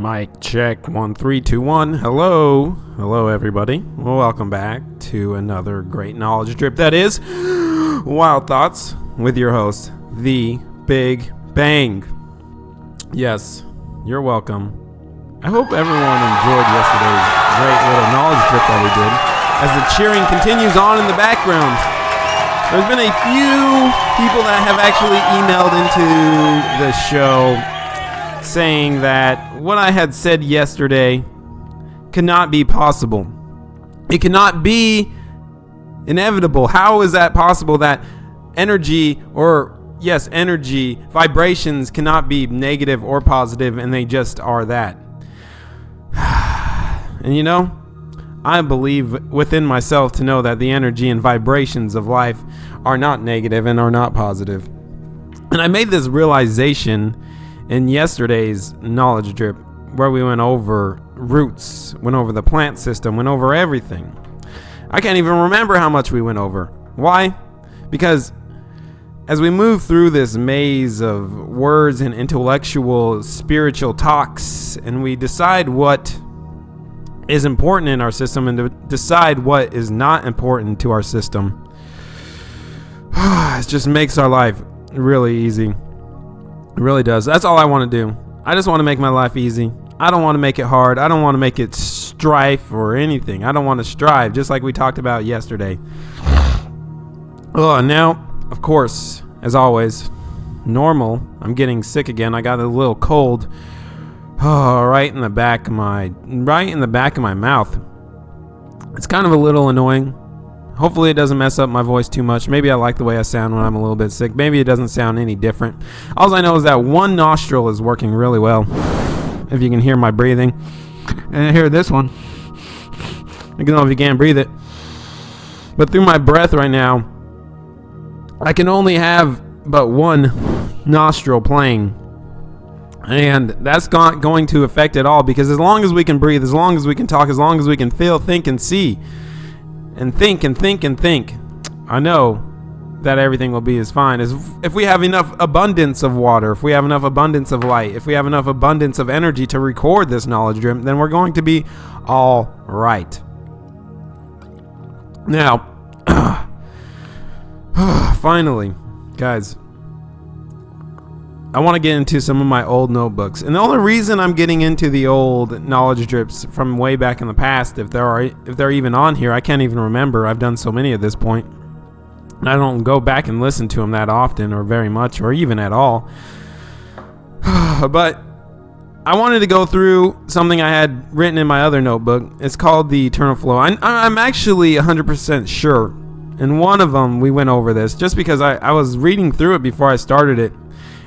Mic check 1 3 2 1. Hello everybody. Well, welcome back to another great knowledge drip that is Wild Thoughts with your host, The Big Bang. Yes, you're welcome. I hope everyone enjoyed yesterday's great little knowledge drip that we did. As the cheering continues on in the background, there's been a few people that have actually emailed into the show saying that what I had said yesterday cannot be possible. It cannot be inevitable. How is that possible that energy, vibrations cannot be negative or positive, and they just are that? And you know, I believe within myself to know that the energy and vibrations of life are not negative and are not positive. And I made this realization in yesterday's knowledge drip, where we went over roots, went over the plant system, went over everything. I can't even remember how much we went over. Why? Because as we move through this maze of words and intellectual, spiritual talks, and we decide what is important in our system and to decide what is not important to our system, it just makes our life really easy. It really does. That's all I want to do. I just want to make my life easy. I don't want to make it hard. I don't want to make it strife or anything. I don't want to strive, just like we talked about yesterday. Oh, now, of course, as always, normal. I'm getting sick again. I got a little cold. Oh, right in the back of my mouth. It's kind of a little annoying. Hopefully it doesn't mess up my voice too much. Maybe I like the way I sound when I'm a little bit sick. Maybe it doesn't sound any different. All I know is that one nostril is working really well. If you can hear my breathing. And I hear this one. I don't know if you can't breathe it. But through my breath right now, I can only have but one nostril playing. And that's not going to affect it all, because as long as we can breathe, as long as we can talk, as long as we can feel, think, and see, and think, I know that everything will be as fine as if we have enough abundance of water, if we have enough abundance of light, if we have enough abundance of energy to record this knowledge drip, then we're going to be all right. Now, finally, guys, I want to get into some of my old notebooks. And the only reason I'm getting into the old knowledge drips from way back in the past, if they're even on here, I can't even remember. I've done so many at this point. And I don't go back and listen to them that often or very much or even at all. But I wanted to go through something I had written in my other notebook. It's called the Eternal Flow. I'm actually 100% sure. In one of them, we went over this just because I was reading through it before I started it.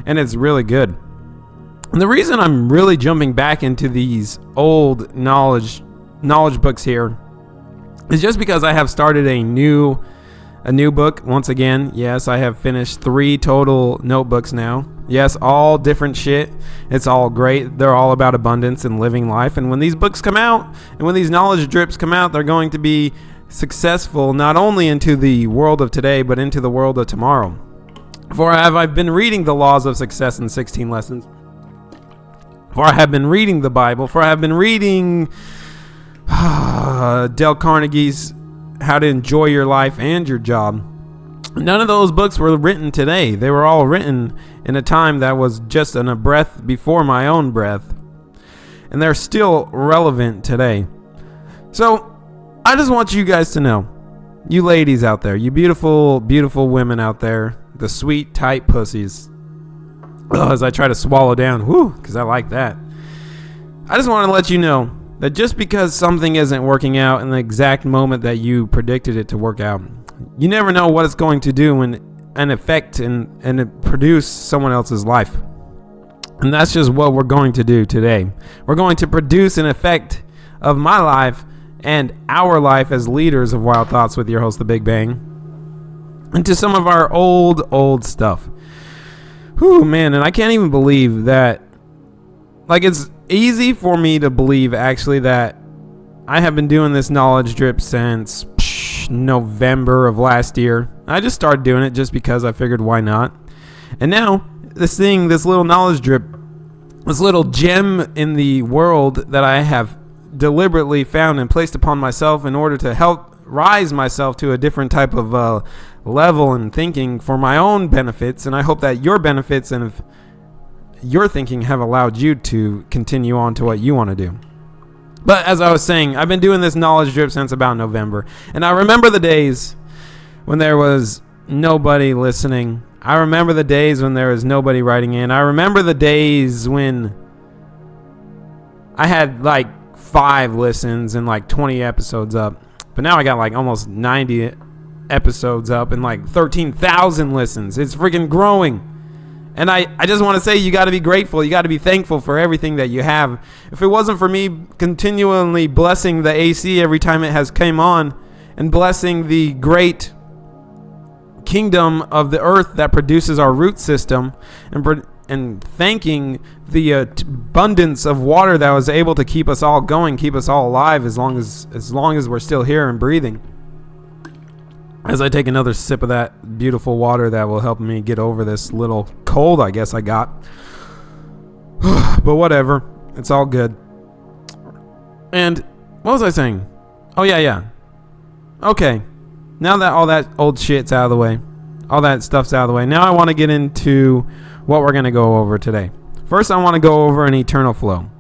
And it's really good. And the reason I'm really jumping back into these old knowledge books here is just because I have started a new book once again. Yes, I have finished 3 total notebooks now. Yes, all different shit. It's all great. They're all about abundance and living life. And when these books come out and when these knowledge drips come out, they're going to be successful not only into the world of today, but into the world of tomorrow. For I've been reading the Laws of Success in 16 Lessons. For I have been reading the Bible. For I have been reading Dale Carnegie's How to Enjoy Your Life and Your Job. None of those books were written today. They were all written in a time that was just in a breath before my own breath. And they're still relevant today. So I just want you guys to know, you ladies out there, you beautiful, beautiful women out there, the sweet, tight pussies. As I try to swallow down, because I like that. I just want to let you know that just because something isn't working out in the exact moment that you predicted it to work out, you never know what it's going to do and affect and produce someone else's life. And that's just what we're going to do today. We're going to produce an effect of my life and our life as leaders of Wild Thoughts with your host, The Big Bang, into some of our old stuff. Man, and I can't even believe that. Like, it's easy for me to believe, actually, that I have been doing this knowledge drip since November of last year. I just started doing it just because I figured why not. And now, this little knowledge drip this little gem in the world that I have deliberately found and placed upon myself in order to help rise myself to a different type of level and thinking for my own benefits. And I hope that your benefits and your thinking have allowed you to continue on to what you want to do. But as I was saying, I've been doing this knowledge drip since about November. And I remember the days when there was nobody listening. I remember the days when there was nobody writing in. I remember the days when I had like 5 listens and like 20 episodes up. But now I got like almost 90 episodes up and like 13,000 listens. It's freaking growing. And I just want to say, you got to be grateful. You got to be thankful for everything that you have. If it wasn't for me continually blessing the AC every time it has came on and blessing the great kingdom of the earth that produces our root system and thanking the abundance of water that was able to keep us all going, keep us all alive as long as we're still here and breathing. As I take another sip of that beautiful water that will help me get over this little cold I guess I got. But whatever, it's all good. And what was I saying? Oh yeah. Okay, now that all that old shit's out of the way, all that stuff's out of the way, now I want to get into what we're going to go over today. First, I want to go over an eternal flow.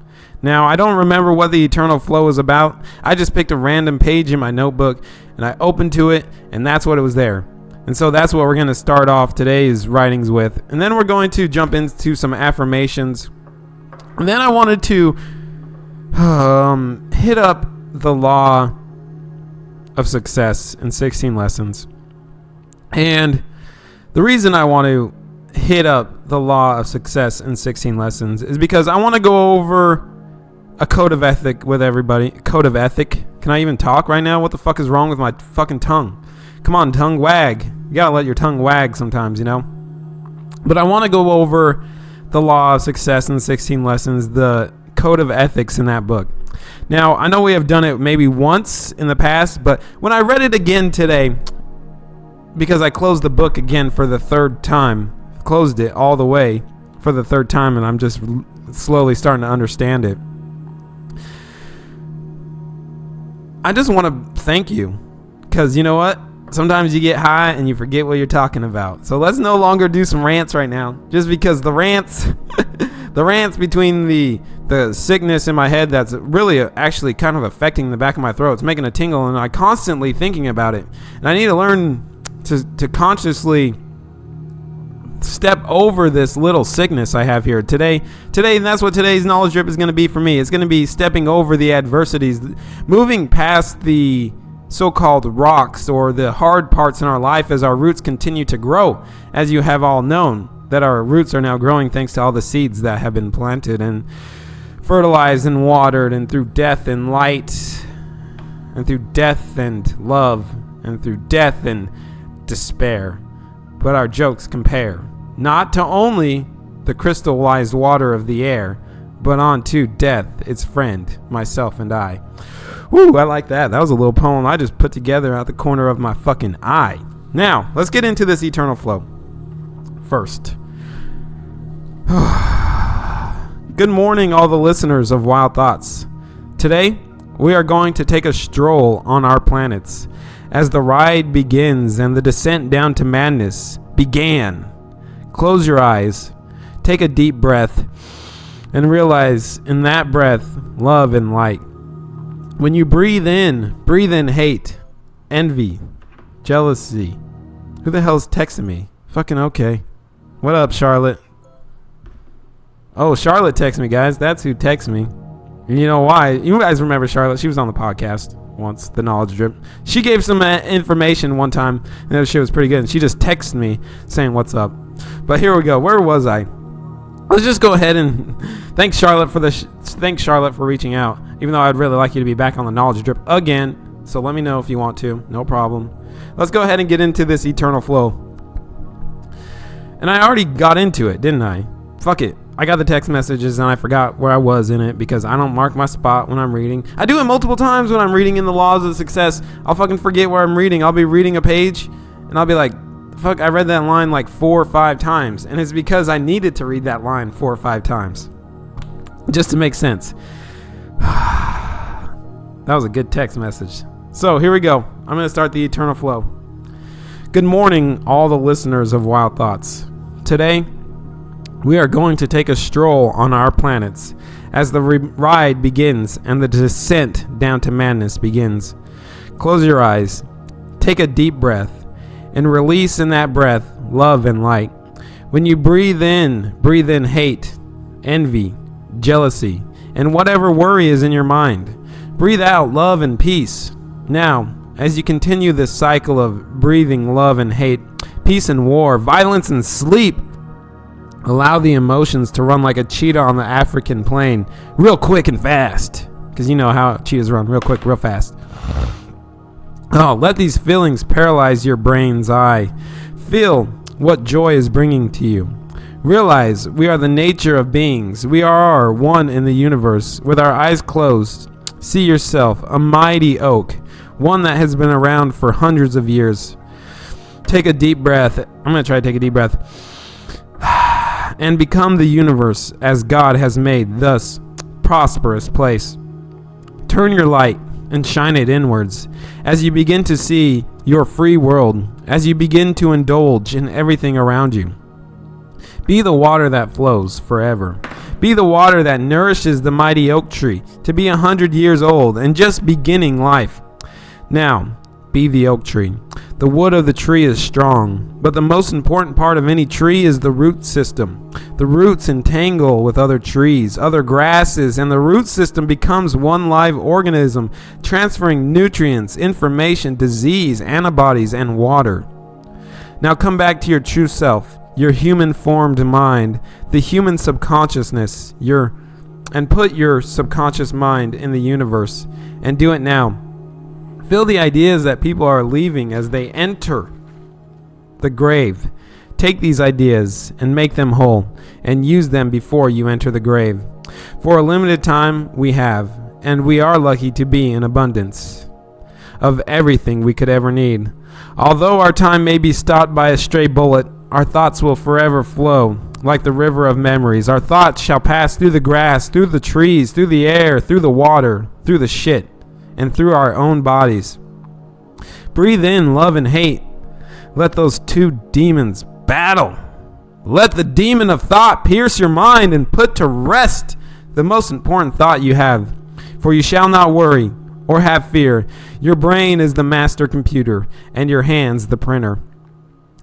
Now, I don't remember what the eternal flow is about. I just picked a random page in my notebook and I opened to it, and that's what it was there. And so that's what we're going to start off today's writings with. And then we're going to jump into some affirmations. And then I wanted to hit up the law of success in 16 lessons. And the reason I want to hit up the law of success in 16 lessons is because I want to go over a code of ethic with everybody. Code of ethic. Can I even talk right now? What the fuck is wrong with my fucking tongue? Come on, tongue wag. You gotta let your tongue wag sometimes, you know? But I want to go over the law of success in 16 lessons, the code of ethics in that book. Now, I know we have done it maybe once in the past, but when I read it again today, because I closed the book again for the third time, closed it all the way for the third time, and I'm just slowly starting to understand it. I just want to thank you, because you know what? Sometimes you get high and you forget what you're talking about. So let's no longer do some rants right now, just because the rants the rants between the sickness in my head that's really actually kind of affecting the back of my throat. It's making a tingle, and I'm constantly thinking about it. And I need to learn to consciously step over this little sickness I have here today, and that's what today's knowledge drip is going to be for me. It's going to be stepping over the adversities, moving past the so-called rocks or the hard parts in our life as our roots continue to grow. As you have all known, that our roots are now growing thanks to all the seeds that have been planted and fertilized and watered, and through death and light, and through death and love, and through death and despair. But our jokes compare not to only the crystallized water of the air, but onto death, its friend, myself and I. Woo, I like that. That was a little poem I just put together out the corner of my fucking eye. Now, let's get into this eternal flow. First, good morning, all the listeners of Wild Thoughts. Today, we are going to take a stroll on our planets as the ride begins and the descent down to madness began. Close your eyes, take a deep breath, and realize in that breath, love and light. When you breathe in hate, envy, jealousy. Who the hell's texting me? Fucking okay. What up, Charlotte? Oh, Charlotte texted me, guys. That's who texted me. You know why? You guys remember Charlotte? She was on the podcast once, the knowledge drip. She gave some information one time, and that shit was pretty good. And she just texted me saying, "What's up?" But here we go. Where was I? Let's just go ahead and thanks Charlotte for reaching out. Even though I'd really like you to be back on the knowledge drip again, so let me know if you want to. No problem. Let's go ahead and get into this eternal flow. And I already got into it, didn't I? Fuck it. I got the text messages and I forgot where I was in it because I don't mark my spot when I'm reading. I do it multiple times when I'm reading in the laws of success. I'll fucking forget where I'm reading. I'll be reading a page and I'll be like, fuck, I read that line like 4 or 5 times. And it's because I needed to read that line 4 or 5 times. just to make sense. That was a good text message. So here we go. I'm going to start the eternal flow. Good morning, all the listeners of Wild Thoughts. Today, we are going to take a stroll on our planets as the ride begins and the descent down to madness begins. Close your eyes, take a deep breath, and release in that breath love and light. When you breathe in hate, envy, jealousy, and whatever worry is in your mind. Breathe out love and peace. Now, as you continue this cycle of breathing love and hate, peace and war, violence and sleep, allow the emotions to run like a cheetah on the African plain, real quick and fast. Because you know how cheetahs run, real quick, real fast. Oh, let these feelings paralyze your brain's eye. Feel what joy is bringing to you. Realize we are the nature of beings. We are one in the universe. With our eyes closed, see yourself a mighty oak, one that has been around for hundreds of years. Take a deep breath. I'm going to try to take a deep breath. And become the universe as God has made, thus prosperous place. Turn your light and shine it inwards as you begin to see your free world, as you begin to indulge in everything around you. Be the water that flows forever. Be the water that nourishes the mighty oak tree to be 100 years old and just beginning life. Now, be the oak tree. The wood of the tree is strong, but the most important part of any tree is the root system. The roots entangle with other trees, other grasses, and the root system becomes one live organism, transferring nutrients, information, disease, antibodies, and water. Now come back to your true self, your human-formed mind, the human subconsciousness, and put your subconscious mind in the universe, and do it now. Feel the ideas that people are leaving as they enter the grave. Take these ideas and make them whole, and use them before you enter the grave. For a limited time we have, and we are lucky to be in abundance of everything we could ever need. Although our time may be stopped by a stray bullet, our thoughts will forever flow like the river of memories. Our thoughts shall pass through the grass, through the trees, through the air, through the water, through the shit, and through our own bodies. Breathe in love and hate. Let those two demons battle. Let the demon of thought pierce your mind and put to rest the most important thought you have. For you shall not worry or have fear. Your brain is the master computer and your hands the printer.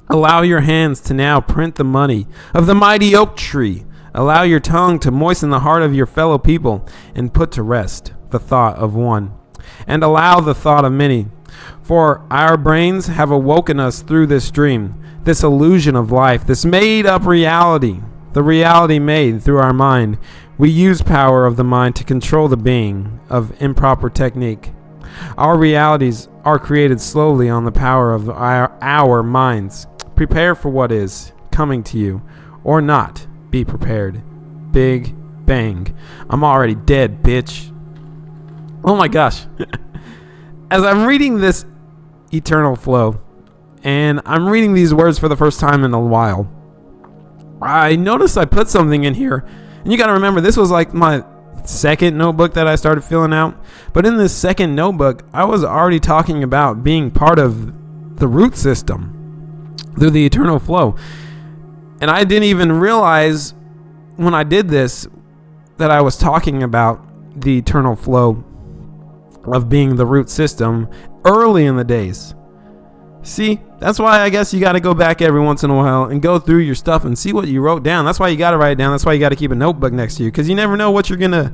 Allow your hands to now print the money of the mighty oak tree. Allow your tongue to moisten the heart of your fellow people and put to rest the thought of one. And allow the thought of many. For our brains have awoken us through this dream, this illusion of life, this made-up reality, the reality made through our mind. We use power of the mind to control the being of improper technique. Our realities are created slowly on the power of our minds. Prepare for what is coming to you, or not. Be prepared. Big bang. I'm already dead, bitch. Oh my gosh. As I'm reading this eternal flow, and I'm reading these words for the first time in a while, I noticed I put something in here. And you got to remember, this was like my second notebook that I started filling out. But in this second notebook, I was already talking about being part of the root system through the eternal flow. And I didn't even realize when I did this that I was talking about the eternal flow of being the root system early in the days. See, that's why I guess you got to go back every once in a while and go through your stuff and see what you wrote down. That's why you got to write it down. That's why you got to keep a notebook next to you, because you never know what you're going to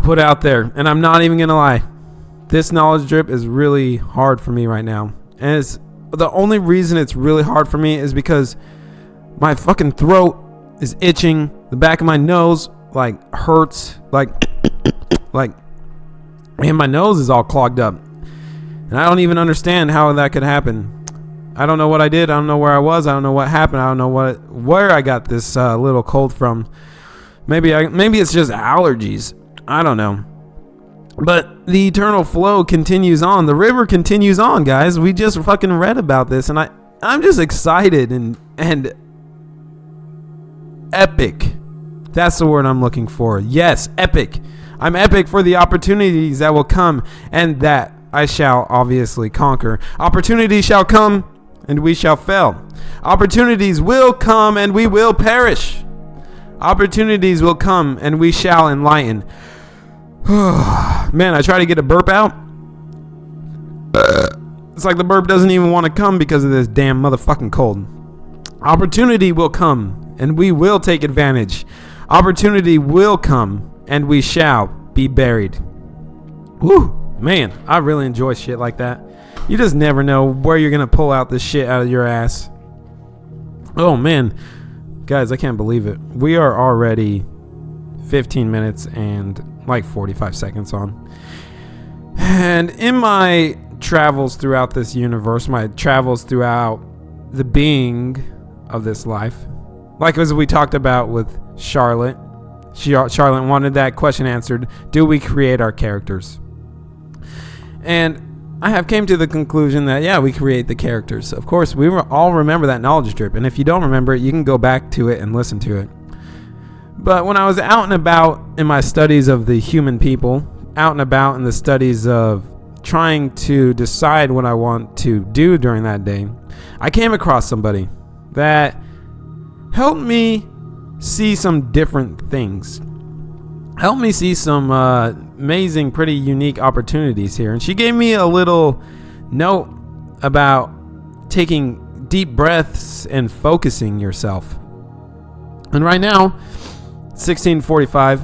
put out there. And I'm not even going to lie. This knowledge drip is really hard for me right now. And it's the only reason it's really hard for me is because my fucking throat is itching. The back of my nose hurts. And my nose is all clogged up. And I don't even understand how that could happen. I don't know what I did. I don't know where I was. I don't know what happened. I don't know where I got this little cold from. Maybe it's just allergies. I don't know. But the eternal flow continues on. The river continues on, guys. We just fucking read about this, and I'm just excited and epic That's the word I'm looking for. Yes, epic. I'm epic for the opportunities that will come and that I shall obviously conquer. Opportunities shall come and we shall fail. Opportunities will come and we will perish. Opportunities will come and we shall enlighten. Man, I try to get a burp out. It's like the burp doesn't even want to come because of this damn motherfucking cold. Opportunity will come and we will take advantage. Opportunity will come and we shall be buried. Woo, man, I really enjoy shit like that. You just never know where you're going to pull out this shit out of your ass. Oh, man. Guys, I can't believe it. We are already 15 minutes and like 45 seconds on. And in my travels throughout this universe, my travels throughout the being of this life, like as we talked about with Charlotte, Charlotte wanted that question answered. Do we create our characters? And I have came to the conclusion that, yeah, we create the characters. Of course, we all remember that knowledge drip. And if you don't remember it, you can go back to it and listen to it. But when I was out and about in my studies of the human people, out and about in the studies of trying to decide what I want to do during that day, I came across somebody that helped me see some different things. Helped me see some amazing, pretty unique opportunities here. And she gave me a little note about taking deep breaths and focusing yourself. And right now, 16:45,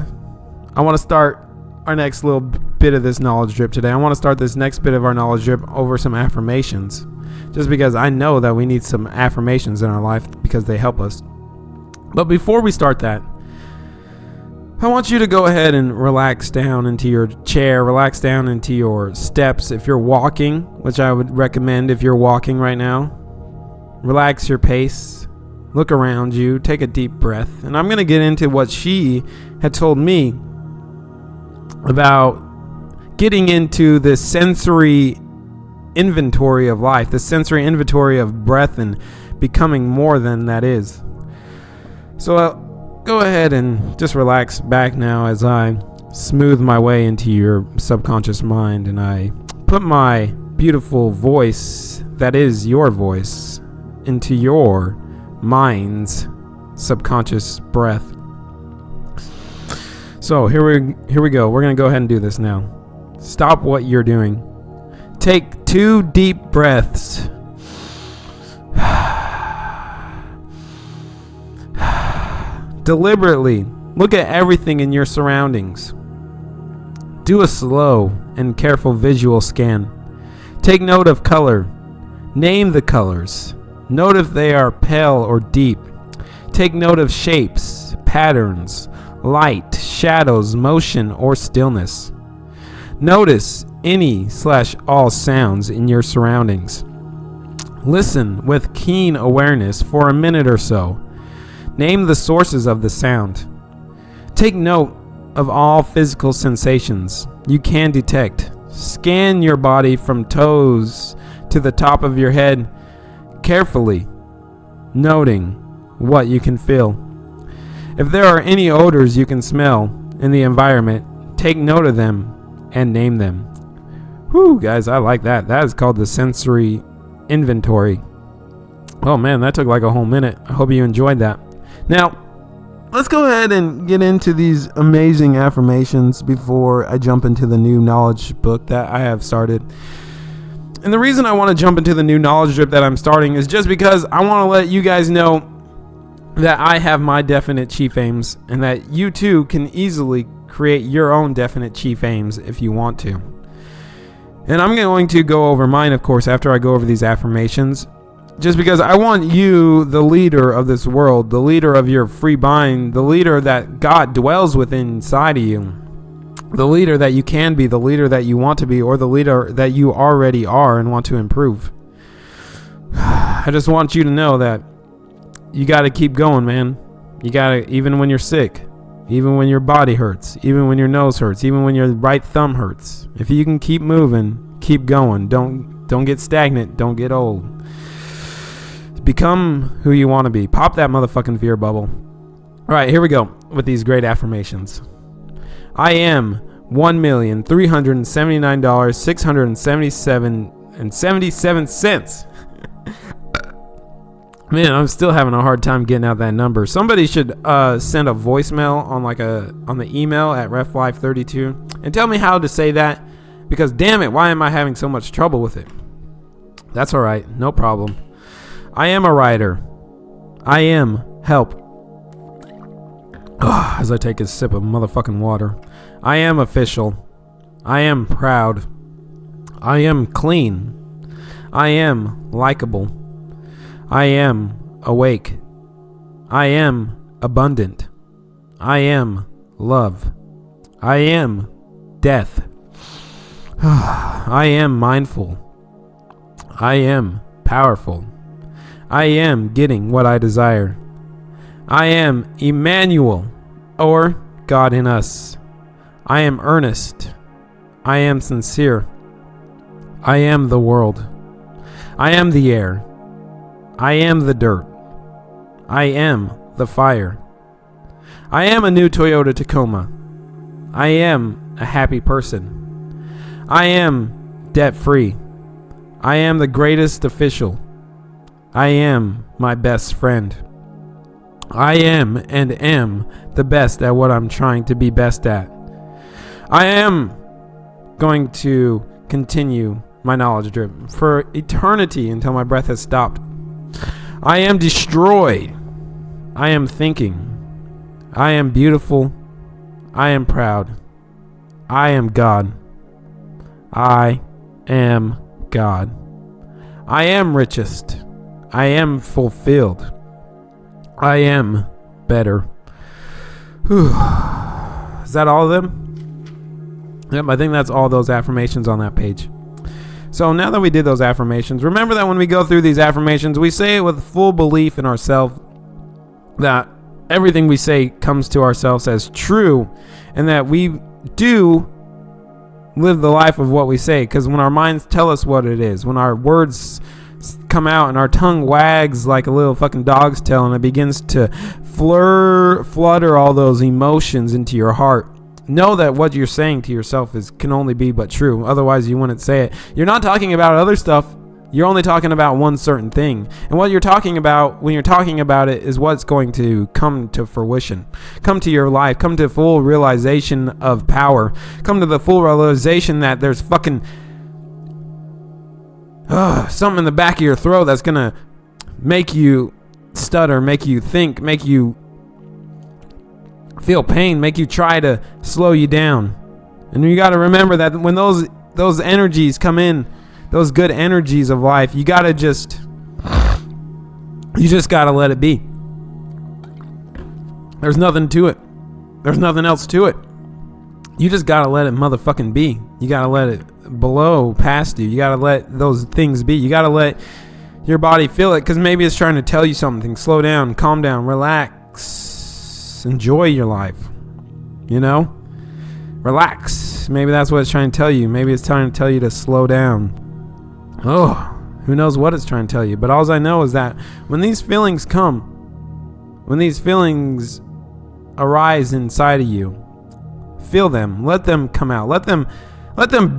I want to start our next little bit of this knowledge drip today. I want to start this next bit of our knowledge drip over some affirmations. Just because I know that we need some affirmations in our life because they help us. But before we start that, I want you to go ahead and relax down into your chair, relax down into your steps. If you're walking, which I would recommend if you're walking right now, relax your pace, look around you, take a deep breath. And I'm going to get into what she had told me about getting into the sensory inventory of life, the sensory inventory of breath and becoming more than that is. So go ahead and just relax back now as I smooth my way into your subconscious mind and I put my beautiful voice, that is your voice, into your mind's subconscious breath. So here we go. We're going to go ahead and do this now. Stop what you're doing. Take 2 deep breaths. Deliberately look at everything in your surroundings. Do a slow and careful visual scan. Take note of color. Name the colors. Note if they are pale or deep. Take note of shapes, patterns, light, shadows, motion, or stillness. Notice any/all sounds in your surroundings. Listen with keen awareness for a minute or so. Name the sources of the sound. Take note of all physical sensations you can detect. Scan your body from toes to the top of your head carefully, noting what you can feel. If there are any odors you can smell in the environment, take note of them and name them. Whew, guys, I like that. That is called the sensory inventory. Oh man, that took like a whole minute. I hope you enjoyed that. Now, let's go ahead and get into these amazing affirmations before I jump into the new knowledge book that I have started. And the reason I want to jump into the new knowledge drip that I'm starting is just because I want to let you guys know that I have my definite chief aims and that you too can easily create your own definite chief aims if you want to. And I'm going to go over mine, of course, after I go over these affirmations. Just because I want you, the leader of this world, the leader of your free mind, the leader that God dwells within inside of you, the leader that you can be, the leader that you want to be, or the leader that you already are and want to improve. I just want you to know that you got to keep going, man. You got to, even when you're sick, even when your body hurts, even when your nose hurts, even when your right thumb hurts. If you can keep moving, keep going. Don't get stagnant. Don't get old. Become who you want to be. Pop that motherfucking fear bubble. All right, here we go. with these great affirmations. I am $1,379,677.77. Man, I'm still having a hard time getting out that number. Somebody should send a voicemail on the email at reflife32 and tell me how to say that, because damn it, why am I having so much trouble with it? That's all right, no problem. I am a writer. I am help. As I take a sip of motherfucking water. I am official. I am proud. I am clean. I am likable. I am awake. I am abundant. I am love. I am death. I am mindful. I am powerful. I am getting what I desire. I am Emmanuel, or God in us. I am earnest. I am sincere. I am the world. I am the air. I am the dirt. I am the fire. I am a new Toyota Tacoma. I am a happy person. I am debt-free. I am the greatest official. I am my best friend. I am and am the best at what I'm trying to be best at. I am going to continue my knowledge drip for eternity until my breath has stopped. I am destroyed. I am thinking. I am beautiful. I am proud. I am God. I am God. I am richest. I am fulfilled. I am better. Whew. Is that all of them? Yep, I think that's all those affirmations on that page. So now that we did those affirmations, remember that when we go through these affirmations, we say it with full belief in ourselves, that everything we say comes to ourselves as true, and that we do live the life of what we say. Because when our minds tell us what it is, when our words come out and our tongue wags like a little fucking dog's tail and it begins to flutter all those emotions into your heart, know that what you're saying to yourself can only be but true. Otherwise you wouldn't say it. You're not talking about other stuff. You're only talking about one certain thing. And what you're talking about when you're talking about it is what's going to come to fruition. Come to your life. Come to full realization of power. Come to the full realization that there's fucking something in the back of your throat that's going to make you stutter, make you think, make you feel pain, make you try to slow you down. And you got to remember that when those energies come in, those good energies of life, you just got to let it be. There's nothing to it. There's nothing else to it. You just got to let it motherfucking be. You got to let it blow past you. You got to let those things be. You got to let your body feel it, because maybe it's trying to tell you something. Slow down, calm down, relax, enjoy your life. You know? Relax. Maybe that's what it's trying to tell you. Maybe it's trying to tell you to slow down. Oh, who knows what it's trying to tell you. But all I know is that when these feelings come, when these feelings arise inside of you, feel them. Let them come out. Let them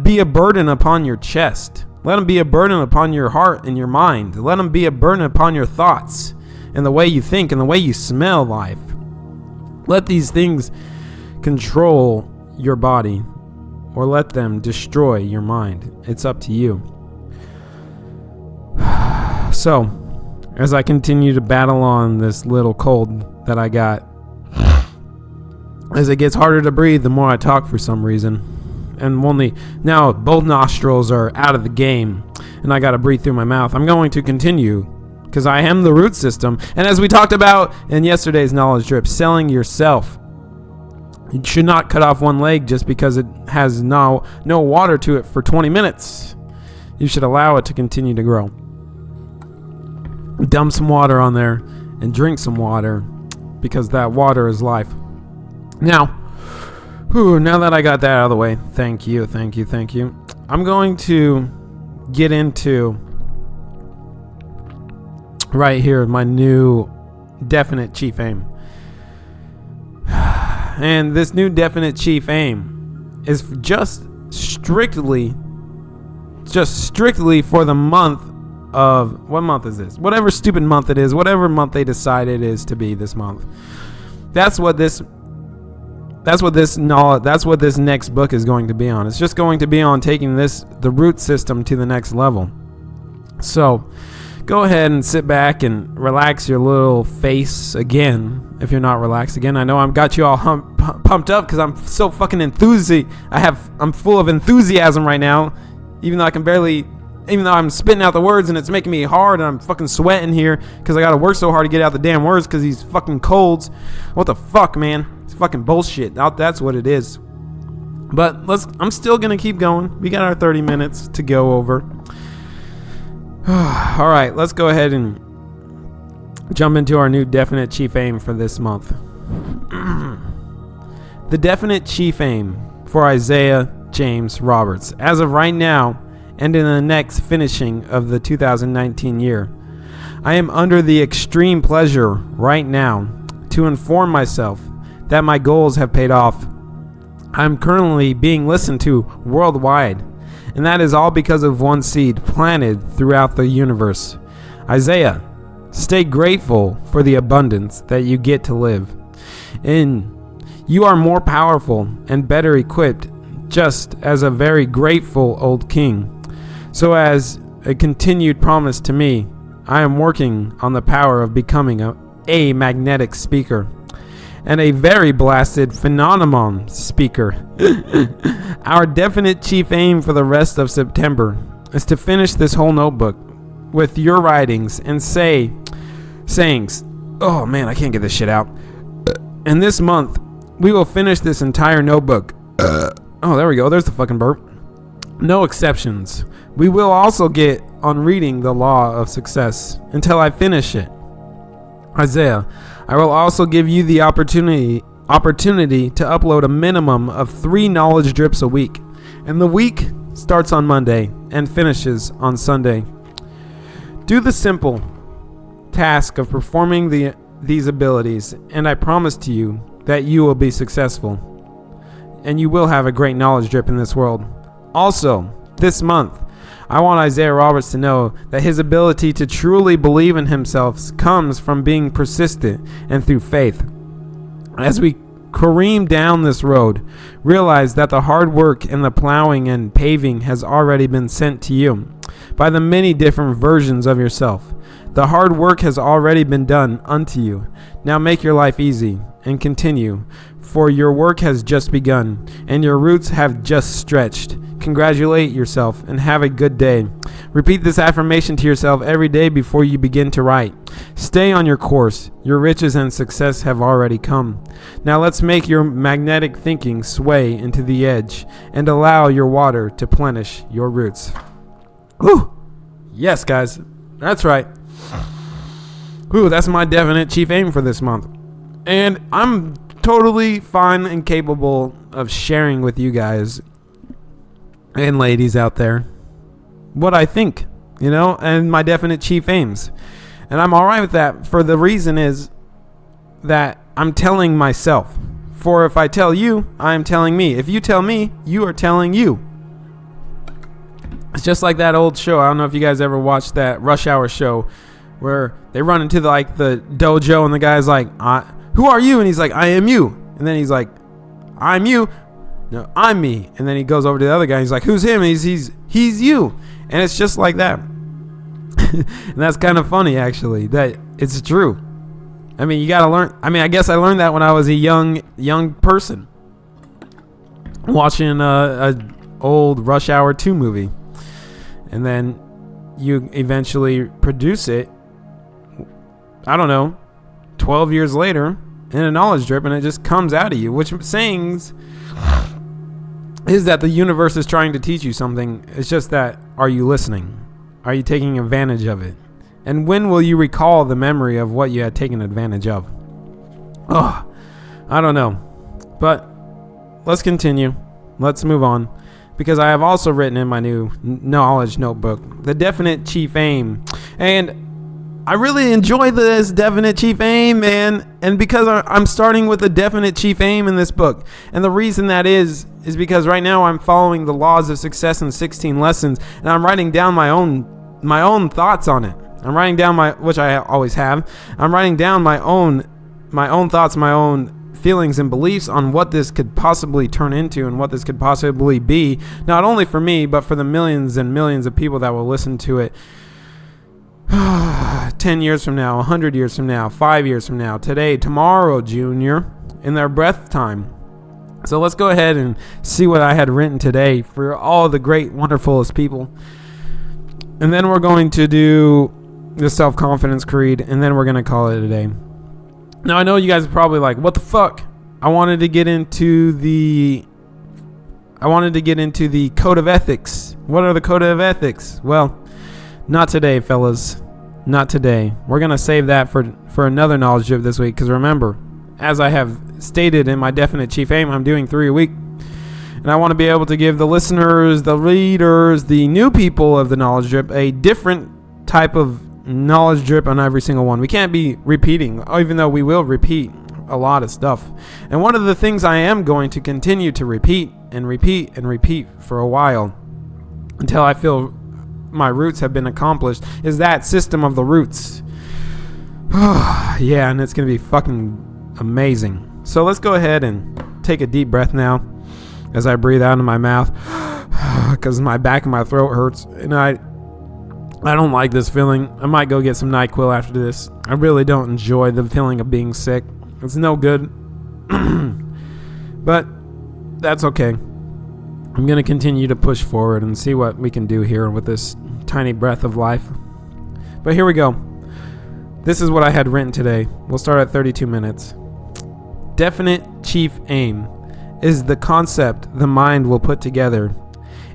be a burden upon your chest. Let them be a burden upon your heart and your mind. Let them be a burden upon your thoughts and the way you think and the way you smell life. Let these things control your body, or let them destroy your mind. It's up to you. So, as I continue to battle on this little cold that I got, as it gets harder to breathe the more I talk for some reason, and only now both nostrils are out of the game and I gotta breathe through my mouth, I'm going to continue, because I am the root system. And as we talked about in yesterday's knowledge drip, selling yourself. You should not cut off one leg just because it has no water to it for 20 minutes. You should allow it to continue to grow. Dump some water on there and drink some water, because that water is life. Now that I got that out of the way, thank you. I'm going to get into right here my new definite chief aim. And this new definite chief aim is just strictly for the month of, what month is this? Whatever stupid month it is, whatever month they decide it is to be this month. That's what this next book is going to be on. It's just going to be on taking the root system to the next level. So go ahead and sit back and relax your little face again. If you're not relaxed again, I know I've got you all pumped up because I'm so fucking I'm full of enthusiasm right now, even though I'm spitting out the words and it's making me hard and I'm fucking sweating here because I gotta work so hard to get out the damn words because these fucking colds. What the fuck, man? It's fucking bullshit. That's what it is. But I'm still gonna keep going. We got our 30 minutes to go over. All right, let's go ahead and jump into our new definite chief aim for this month. The definite chief aim for Isaiah James Roberts, as of right now and in the next finishing of the 2019 year. I am under the extreme pleasure right now to inform myself that my goals have paid off. I'm currently being listened to worldwide, and that is all because of one seed planted throughout the universe. Isaiah, stay grateful for the abundance that you get to live in. You are more powerful and better equipped, just as a very grateful old king. So as a continued promise to me, I am working on the power of becoming a magnetic speaker and a very blasted phenomenon speaker. Our definite chief aim for the rest of September is to finish this whole notebook with your writings and sayings. Oh man, I can't get this shit out. And this month, we will finish this entire notebook. Oh, there we go. There's the fucking burp. No exceptions. We will also get on reading the Law of Success until I finish it. Isaiah, I will also give you the opportunity to upload a minimum of 3 knowledge drips a week. And the week starts on Monday and finishes on Sunday. Do the simple task of performing these abilities, and I promise to you that you will be successful. And you will have a great knowledge drip in this world. Also, this month, I want Isaiah Roberts to know that his ability to truly believe in himself comes from being persistent and through faith. As we careen down this road, realize that the hard work and the plowing and paving has already been sent to you by the many different versions of yourself. The hard work has already been done unto you. Now make your life easy and continue, for your work has just begun and your roots have just stretched. Congratulate yourself and have a good day. Repeat this affirmation to yourself every day before you begin to write. Stay on your course. Your riches and success have already come. Now let's make your magnetic thinking sway into the edge and allow your water to plenish your roots. Whew. Yes, guys. That's right. Whew, that's my definite chief aim for this month. And I'm totally fine and capable of sharing with you guys and ladies out there what I think, and my definite chief aims. And I'm all right with that, for the reason is that I'm telling myself. For if I tell you, I'm telling me. If you tell me, you are telling you. It's just like that old show. I don't know if you guys ever watched that Rush Hour show where they run into the dojo and the guy's like, who are you? And he's like, I am you. And then he's like, I'm you. No, I'm me. And then he goes over to the other guy. He's like, who's him? And he's you. And it's just like that. And that's kind of funny, actually, that it's true. I mean, you got to learn. I mean, I guess I learned that when I was a young person watching a old Rush Hour 2 movie. And then you eventually produce it, I don't know, 12 years later in a knowledge drip, and it just comes out of you, which sayings is that the universe is trying to teach you something. It's just that, are you listening? Are you taking advantage of it? And when will you recall the memory of what you had taken advantage of? Oh, I don't know. But let's continue. Let's move on. Because I have also written in my new knowledge notebook the definite chief aim. And I really enjoy this definite chief aim, man. And because I'm starting with a definite chief aim in this book. And the reason that is because right now I'm following the laws of success in 16 lessons, and I'm writing down my own thoughts on it. I'm writing down which I always have. I'm writing down my own thoughts, my own feelings and beliefs on what this could possibly turn into and what this could possibly be, not only for me, but for the millions and millions of people that will listen to it 10 years from now, 100 years from now, 5 years from now, today, tomorrow, Junior, in their breath time. So let's go ahead and see what I had written today for all the great, wonderfulest people. And then we're going to do the self-confidence creed, and then we're going to call it a day. Now, I know you guys are probably like, what the fuck? I wanted to get into the code of ethics. What are the code of ethics? Well, not today, fellas. Not today. We're going to save that for another knowledge drip this week. Because remember, as I have stated in my definite chief aim, I'm doing 3 a week. And I want to be able to give the listeners, the readers, the new people of the knowledge drip a different type of knowledge drip on every single one. We can't be repeating, even though we will repeat a lot of stuff. And one of the things I am going to continue to repeat and repeat and repeat for a while until I feel my roots have been accomplished is that system of the roots. Yeah, and it's going to be fucking amazing. So let's go ahead and take a deep breath now as I breathe out of my mouth because my back and my throat hurts, and I don't like this feeling. I might go get some NyQuil after this. I really don't enjoy the feeling of being sick. It's no good. But that's okay. I'm going to continue to push forward and see what we can do here with this tiny breath of life. But here we go. This is what I had written today. We'll start at 32 minutes. Definite chief aim is the concept the mind will put together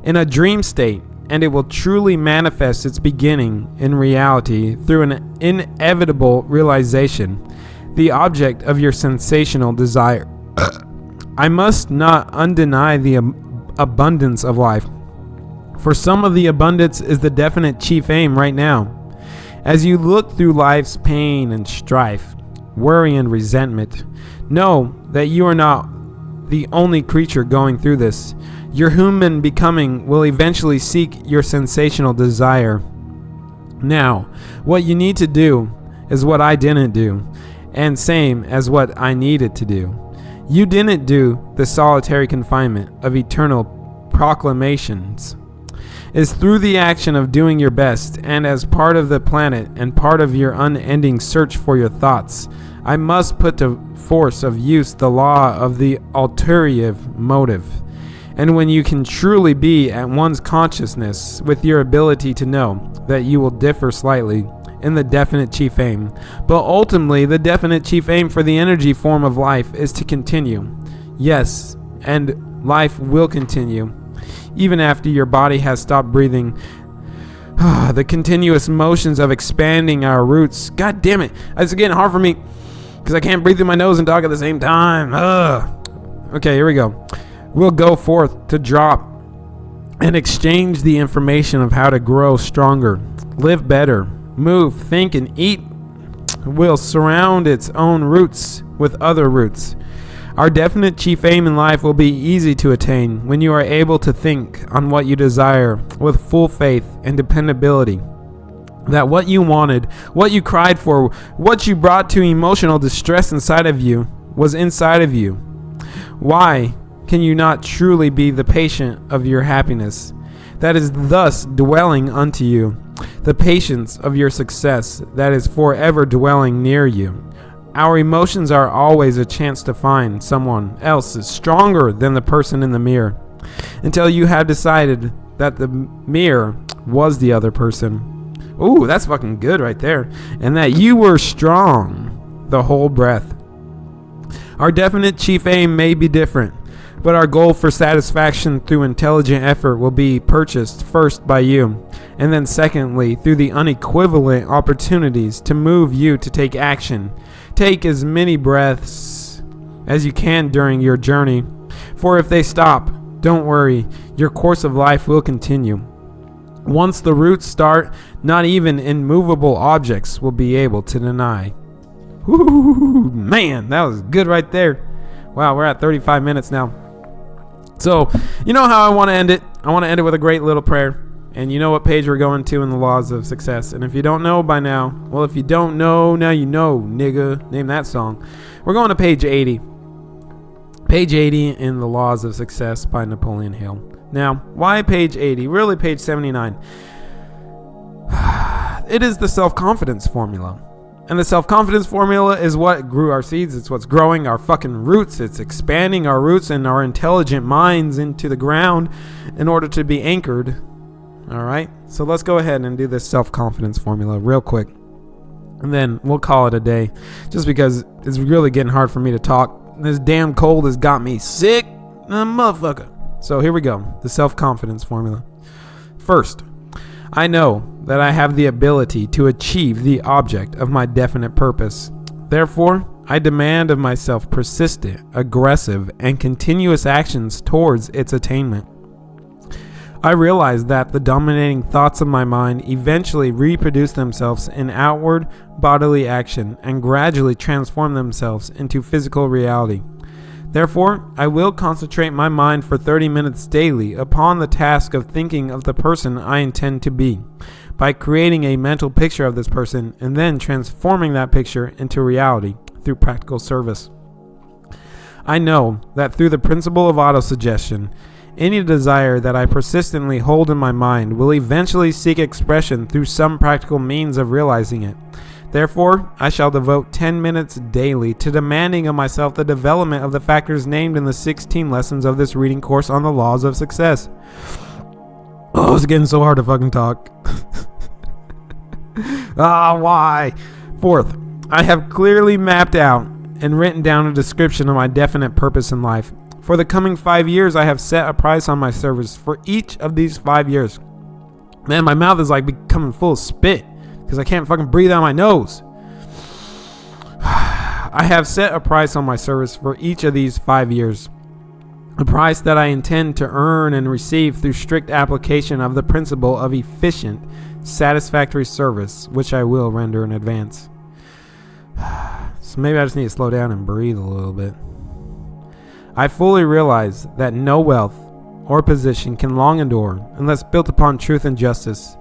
in a dream state, and it will truly manifest its beginning in reality through an inevitable realization, the object of your sensational desire. I must not undeny the abundance of life. For some of the abundance is the definite chief aim right now. As you look through life's pain and strife, worry and resentment, know that you are not the only creature going through this. Your human becoming will eventually seek your sensational desire. Now, what you need to do is what I didn't do, and same as what I needed to do. You didn't do the solitary confinement of eternal proclamations. Is through the action of doing your best, and as part of the planet and part of your unending search for your thoughts, I must put to force of use the law of the ulterior motive. And when you can truly be at one's consciousness with your ability to know that you will differ slightly in the definite chief aim, but ultimately the definite chief aim for the energy form of life is to continue. Yes, and life will continue even after your body has stopped breathing. The continuous motions of expanding our roots. God damn it. It's getting hard for me because I can't breathe through my nose and talk at the same time. Okay, here we go. We'll go forth to drop and exchange the information of how to grow stronger, live better, move, think, and eat. Will surround its own roots with other roots. Our definite chief aim in life will be easy to attain when you are able to think on what you desire with full faith and dependability. That what you wanted, what you cried for, what you brought to emotional distress inside of you was inside of you. Why can you not truly be the patient of your happiness that is thus dwelling unto you, the patience of your success that is forever dwelling near you? Our emotions are always a chance to find someone else is stronger than the person in the mirror, until you have decided that the mirror was the other person. Ooh, that's fucking good right there. And that you were strong the whole breath. Our definite chief aim may be different, but our goal for satisfaction through intelligent effort will be purchased first by you, and then secondly through the unequivalent opportunities to move you to take action. Take as many breaths as you can during your journey, for if they stop, don't worry, your course of life will continue. Once the roots start, not even immovable objects will be able to deny. Woo, man, that was good right there. Wow, we're at 35 minutes now. So, you know how I want to end it? I want to end it with a great little prayer. And you know what page we're going to in the Laws of Success. And if you don't know by now, well, if you don't know, now you know, nigga. Name that song. We're going to page 80. Page 80 in the Laws of Success by Napoleon Hill. Now, why page 80? Really, page 79. It is the self-confidence formula. And the self-confidence formula is what grew our seeds. It's what's growing our fucking roots. It's expanding our roots and our intelligent minds into the ground in order to be anchored. All right? So let's go ahead and do this self-confidence formula real quick. And then we'll call it a day. Just because it's really getting hard for me to talk. This damn cold has got me sick. Motherfucker. So here we go. The self-confidence formula. First, I know that I have the ability to achieve the object of my definite purpose. Therefore, I demand of myself persistent, aggressive, and continuous actions towards its attainment. I realize that the dominating thoughts of my mind eventually reproduce themselves in outward bodily action and gradually transform themselves into physical reality. Therefore, I will concentrate my mind for 30 minutes daily upon the task of thinking of the person I intend to be, by creating a mental picture of this person and then transforming that picture into reality through practical service. I know that through the principle of autosuggestion, any desire that I persistently hold in my mind will eventually seek expression through some practical means of realizing it. Therefore, I shall devote 10 minutes daily to demanding of myself the development of the factors named in the 16 lessons of this reading course on the Laws of Success. Oh, it's getting so hard to fucking talk. Why? Fourth, I have clearly mapped out and written down a description of my definite purpose in life. For the coming 5 years, I have set a price on my service for each of these 5 years. Man, my mouth is like becoming full of spit because I can't fucking breathe out my nose. I have set a price on my service for each of these 5 years. A price that I intend to earn and receive through strict application of the principle of efficient, satisfactory service, which I will render in advance. So maybe I just need to slow down and breathe a little bit. I fully realize that no wealth or position can long endure unless built upon truth and justice.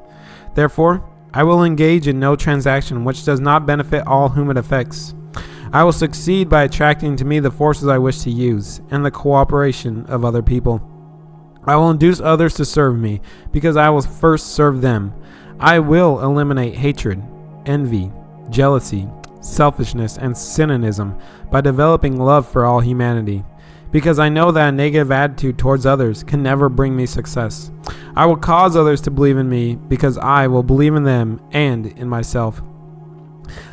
Therefore, I will engage in no transaction which does not benefit all whom it affects. I will succeed by attracting to me the forces I wish to use and the cooperation of other people. I will induce others to serve me because I will first serve them. I will eliminate hatred, envy, jealousy, selfishness, and cynicism by developing love for all humanity, because I know that a negative attitude towards others can never bring me success. I will cause others to believe in me because I will believe in them and in myself.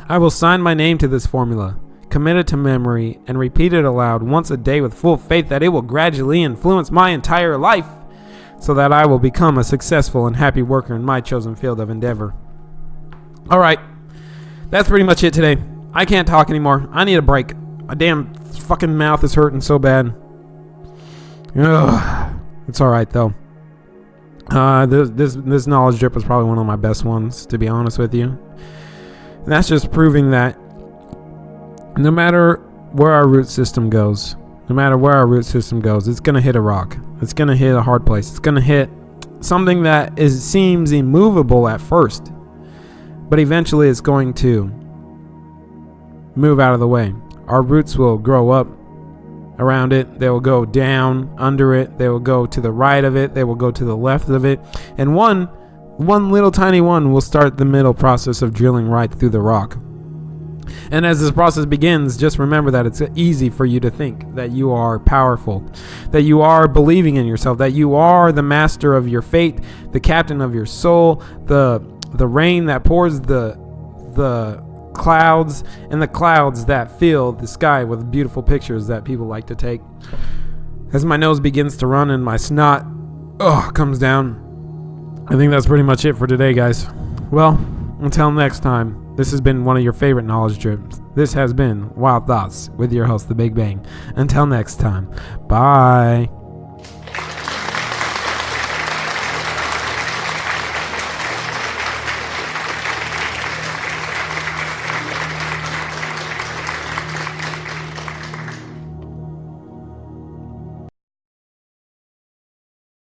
I will sign my name to this formula, commit it to memory, and repeat it aloud once a day with full faith that it will gradually influence my entire life so that I will become a successful and happy worker in my chosen field of endeavor. All right, that's pretty much it today. I can't talk anymore. I need a break. My damn fucking mouth is hurting so bad. Ugh. It's all right though. This knowledge drip was probably one of my best ones, to be honest with you. And that's just proving that no matter where our root system goes, it's going to hit a rock. It's going to hit a hard place. It's going to hit something that seems immovable at first, but eventually it's going to move out of the way. Our roots will grow up around it. They will go down under it. They will go to the right of it. They will go to the left of it. And one little tiny one will start the middle process of drilling right through the rock. And as this process begins, just remember that it's easy for you to think that you are powerful, that you are believing in yourself, that you are the master of your fate, the captain of your soul, the rain that pours the clouds, and the clouds that fill the sky with beautiful pictures that people like to take. As my nose begins to run and my snot comes down, I think that's pretty much it for today, guys. Well, until next time, this has been one of your favorite knowledge drips. This has been Wild Thoughts with your host, The Big Bang. Until next time, bye.